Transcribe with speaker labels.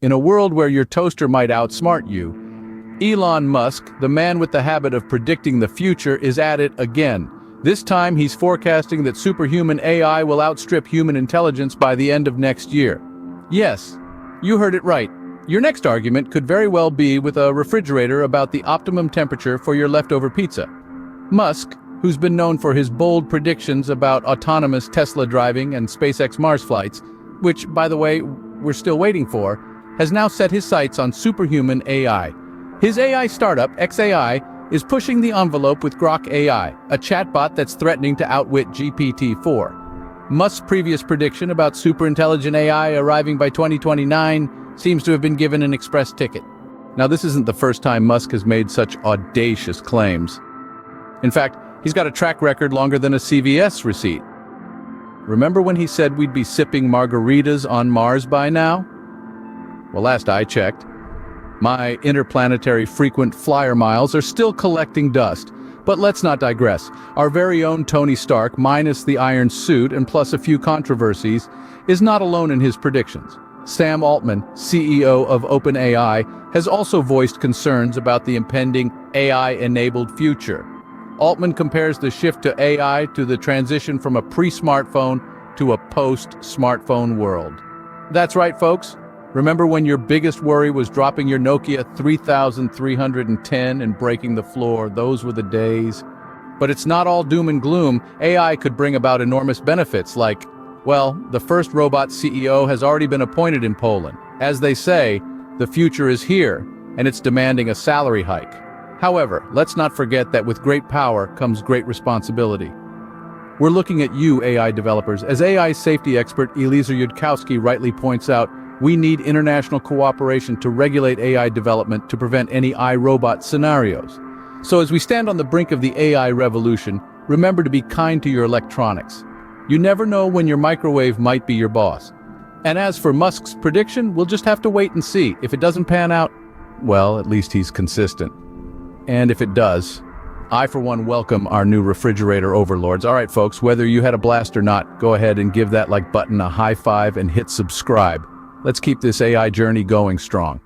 Speaker 1: In a world where your toaster might outsmart you, Elon Musk, the man with the habit of predicting the future, is at it again. This time he's forecasting that superhuman AI will outstrip human intelligence by the end of next year. Yes, you heard it right. Your next argument could very well be with a refrigerator about the optimum temperature for your leftover pizza. Musk, who's been known for his bold predictions about autonomous Tesla driving and SpaceX Mars flights, which, by the way, we're still waiting for, has now set his sights on superhuman AI. His AI startup, XAI, is pushing the envelope with Grok AI, a chatbot that's threatening to outwit GPT-4. Musk's previous prediction about superintelligent AI arriving by 2029 seems to have been given an express ticket. Now, this isn't the first time Musk has made such audacious claims. In fact, he's got a track record longer than a CVS receipt. Remember when he said we'd be sipping margaritas on Mars by now? Well, last I checked, my interplanetary frequent flyer miles are still collecting dust. But let's not digress. Our very own Tony Stark, minus the iron suit and plus a few controversies, is not alone in his predictions. Sam Altman, CEO of OpenAI, has also voiced concerns about the impending AI-enabled future. Altman compares the shift to AI to the transition from a pre-smartphone to a post-smartphone world. That's right, folks. Remember when your biggest worry was dropping your Nokia 3310 and breaking the floor? Those were the days. But it's not all doom and gloom. AI could bring about enormous benefits like, well, the first robot CEO has already been appointed in Poland. As they say, the future is here, and it's demanding a salary hike. However, let's not forget that with great power comes great responsibility. We're looking at you, AI developers. As AI safety expert Eliezer Yudkowsky rightly points out, we need international cooperation to regulate AI development to prevent any iRobot scenarios. So as we stand on the brink of the AI revolution, remember to be kind to your electronics. You never know when your microwave might be your boss. And as for Musk's prediction, we'll just have to wait and see. If it doesn't pan out, well, at least he's consistent. And if it does, I for one welcome our new refrigerator overlords. All right, folks, whether you had a blast or not, go ahead and give that like button a high five and hit subscribe. Let's keep this AI journey going strong.